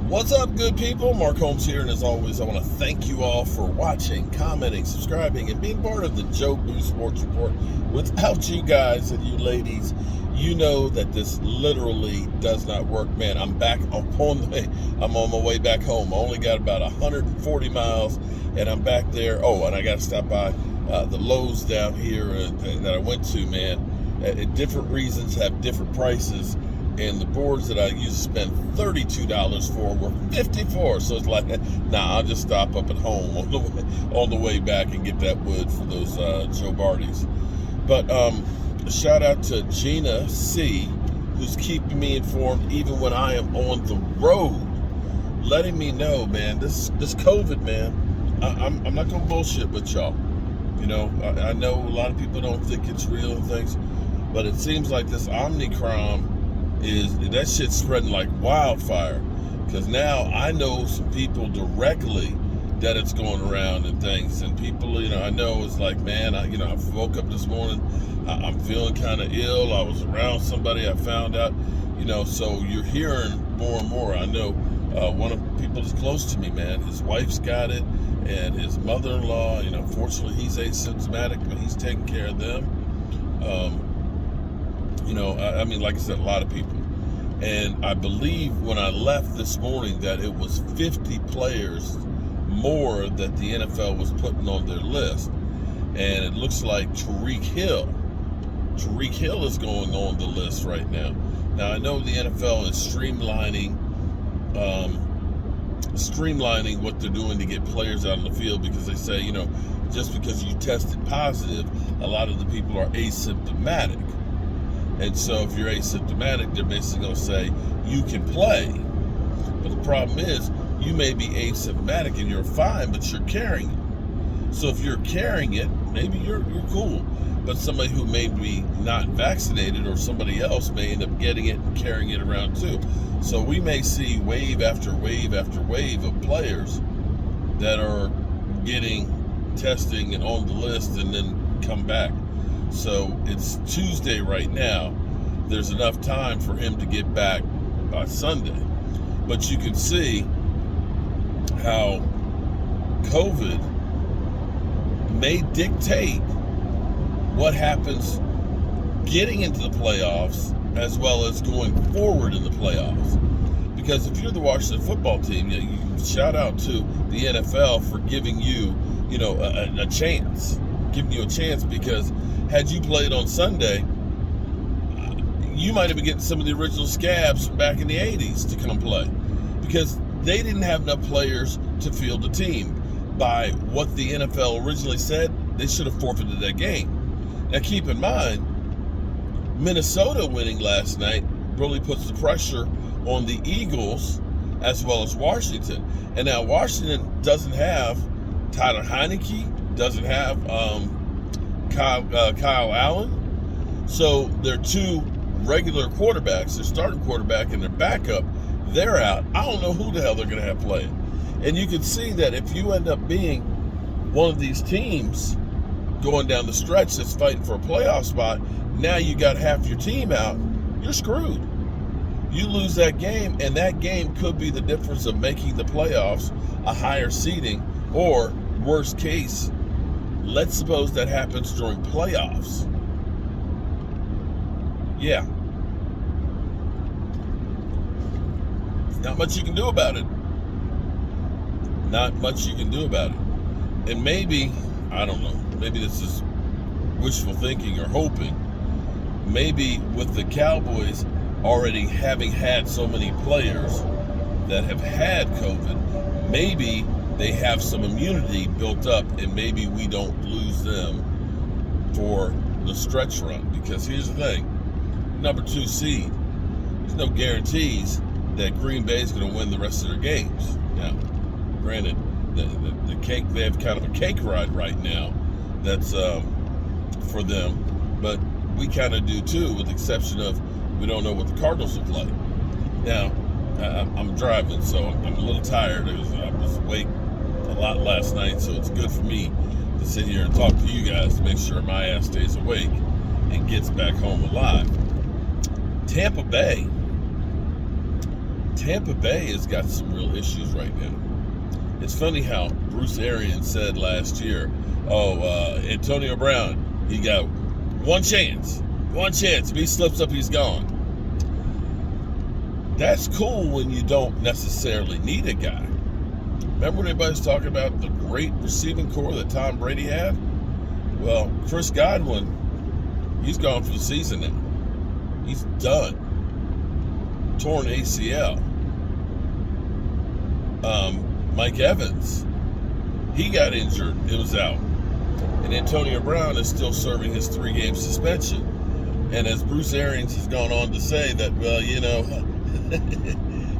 What's up, good people? Mark Holmes here, and as always, I want to thank you all for watching, commenting, subscribing, and being part of the Joe Boo Sports Report. Without you guys and you ladies, you know that this literally does not work. Man, I'm on my way back home. I only got about 140 miles, and I'm back there. Oh, and I got to stop by the Lowe's down here that I went to, man. Different reasons have different prices. And the boards that I used to spend $32 for were $54. So it's like, nah, I'll just stop up at home on the way back and get that wood for those Joe Bardies. But shout out to Gina C, who's keeping me informed even when I am on the road, letting me know, man, this COVID, man, I'm not gonna bullshit with y'all. You know, I know a lot of people don't think it's real and things, but it seems like this Omicron that shit's spreading like wildfire, because now I know some people directly that it's going around and things, and people, you know, I know it's like, man, I woke up this morning, I'm feeling kind of ill. I was around somebody, I found out, you know, so you're hearing more and more. I know one of the people that's close to me, man, his wife's got it, and his mother-in-law, you know, fortunately he's asymptomatic, but he's taking care of them. You know, I mean, like I said, a lot of people. And I believe when I left this morning that it was 50 players more that the NFL was putting on their list. And it looks like Tyreek Hill is going on the list right now. Now, I know the NFL is streamlining what they're doing to get players out on the field, because they say, you know, just because you tested positive, a lot of the people are asymptomatic. And so if you're asymptomatic, they're basically going to say you can play. But the problem is, you may be asymptomatic and you're fine, but you're carrying it. So if you're carrying it, maybe you're cool. But somebody who may be not vaccinated or somebody else may end up getting it and carrying it around too. So we may see wave after wave after wave of players that are getting testing and on the list and then come back. So it's Tuesday right now. There's enough time for him to get back by Sunday. But you can see how COVID may dictate what happens getting into the playoffs as well as going forward in the playoffs. Because if you're the Washington football team, you shout out to the NFL for giving you, you know, a chance. Giving you a chance, because had you played on Sunday, you might have been getting some of the original scabs from back in the 80s to come play, because they didn't have enough players to field the team. By what the NFL originally said, they should have forfeited that game. Now keep in mind, Minnesota winning last night really puts the pressure on the Eagles as well as Washington. And now Washington doesn't have Tyler Heineke, doesn't have Kyle Allen. So their two regular quarterbacks, their starting quarterback and their backup, they're out. I don't know who the hell they're going to have playing. And you can see that if you end up being one of these teams going down the stretch that's fighting for a playoff spot, now you got half your team out, you're screwed. You lose that game, and that game could be the difference of making the playoffs, a higher seeding, or worst case, let's suppose that happens during playoffs. Yeah. Not much you can do about it. Not much you can do about it. And maybe, I don't know, maybe this is wishful thinking or hoping, maybe with the Cowboys already having had so many players that have had COVID, maybe they have some immunity built up, and maybe we don't lose them for the stretch run. Because here's the thing, number 2 seed, there's no guarantees that Green Bay is going to win the rest of their games. Now, granted, the cake, they have kind of a cake ride right now that's for them, but we kind of do too, with the exception of we don't know what the Cardinals will play. Now, I'm driving, so I'm a little tired. I was awake a lot last night, so it's good for me to sit here and talk to you guys to make sure my ass stays awake and gets back home alive. Tampa Bay Tampa Bay has got some real issues right now. It's funny how Bruce Arians said last year, Antonio Brown, he got one chance. If he slips up, he's gone. That's cool when you don't necessarily need a guy. Remember when everybody's talking about the great receiving core that Tom Brady had? Well, Chris Godwin, he's gone for the season now. He's done. Torn ACL. Mike Evans, he got injured. It was out. And Antonio Brown is still serving his 3-game suspension. And as Bruce Arians has gone on to say that, well,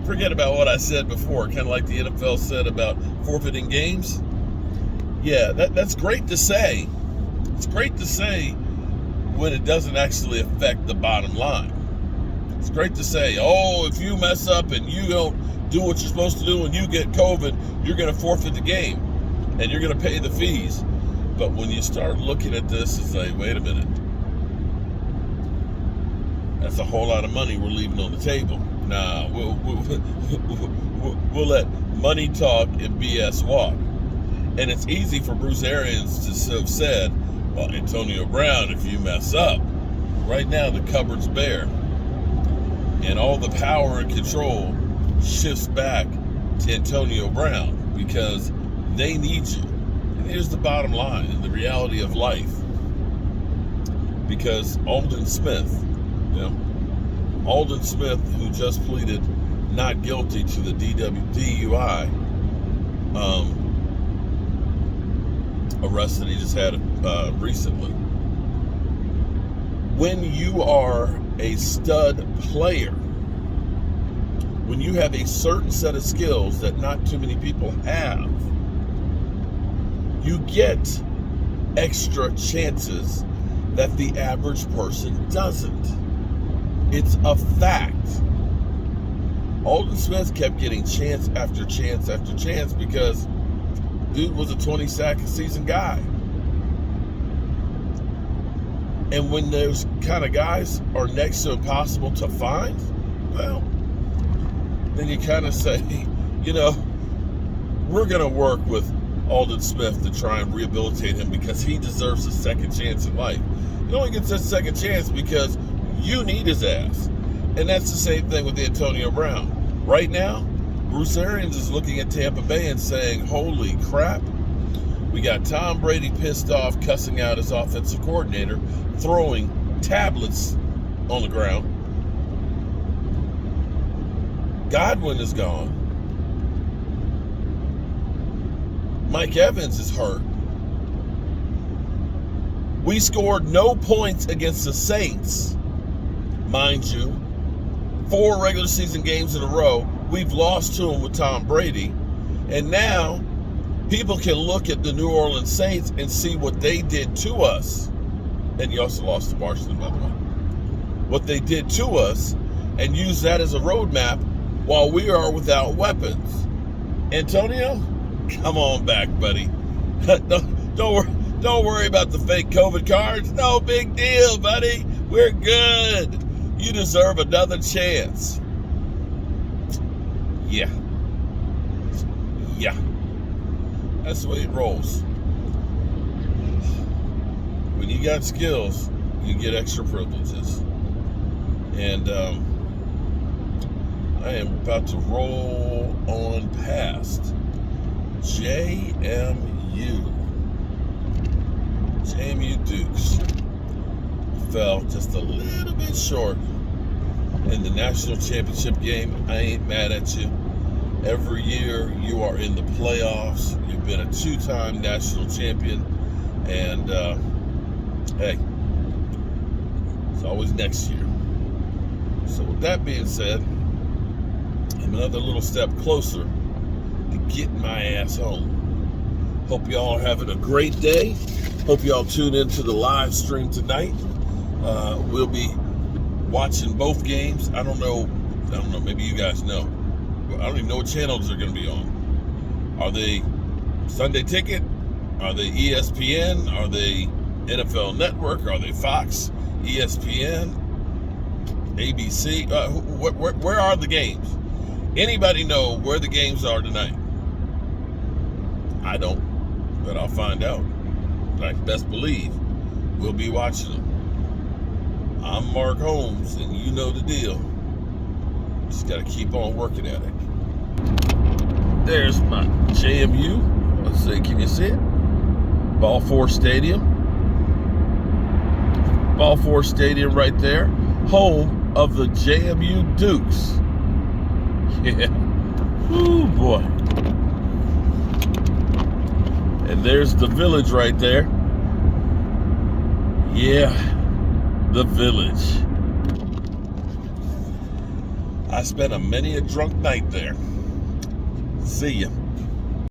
forget about what I said before, kind of like the NFL said about forfeiting games. Yeah, that's great to say. It's great to say when it doesn't actually affect the bottom line. It's great to say, if you mess up and you don't do what you're supposed to do and you get COVID, you're going to forfeit the game and you're going to pay the fees. But when you start looking at this, it's like, wait a minute. That's a whole lot of money we're leaving on the table. Nah, we'll let money talk and BS walk. And it's easy for Bruce Arians to have said, well, Antonio Brown, if you mess up, right now the cupboard's bare. And all the power and control shifts back to Antonio Brown because they need you. And here's the bottom line and the reality of life. Because Alden Smith, who just pleaded not guilty to the DUI arrest that he just had recently. When you are a stud player, when you have a certain set of skills that not too many people have, you get extra chances that the average person doesn't. It's a fact. Alden Smith kept getting chance after chance after chance because dude was a 20-sack-a-season guy. And when those kind of guys are next to impossible to find, well, then you kind of say, we're going to work with Alden Smith to try and rehabilitate him because he deserves a second chance in life. He only gets a second chance because you need his ass. And that's the same thing with Antonio Brown. Right now, Bruce Arians is looking at Tampa Bay and saying, holy crap, we got Tom Brady pissed off, cussing out his offensive coordinator, throwing tablets on the ground. Godwin is gone. Mike Evans is hurt. We scored no points against the Saints, mind you. 4 regular season games in a row. We've lost to them with Tom Brady. And now people can look at the New Orleans Saints and see what they did to us. And you also lost to Washington, by the way. What they did to us and use that as a roadmap while we are without weapons. Antonio, come on back, buddy. Don't worry about the fake COVID cards. No big deal, buddy. We're good. You deserve another chance. Yeah. That's the way it rolls. When you got skills, you get extra privileges. And I am about to roll on past JMU Dukes. Fell just a little bit short in the national championship game. I ain't mad at you. Every year you are in the playoffs. You've been a 2-time national champion. And hey, it's always next year. So with that being said, I'm another little step closer to getting my ass home. Hope y'all are having a great day. Hope y'all tune into the live stream tonight. We'll be watching both games. I don't know, maybe you guys know. I don't even know what channels they're going to be on. Are they Sunday Ticket? Are they ESPN? Are they NFL Network? Are they Fox? ESPN? ABC? Where are the games? Anybody know where the games are tonight? I don't, but I'll find out. Like, best believe we'll be watching them. I'm Mark Holmes, and you know the deal. Just got to keep on working at it. There's my JMU. Let's see, can you see it? Balfour Stadium. Balfour Stadium right there. Home of the JMU Dukes. Yeah. Ooh, boy. And there's the village right there. Yeah, the village. I spent many a drunk night there. See ya.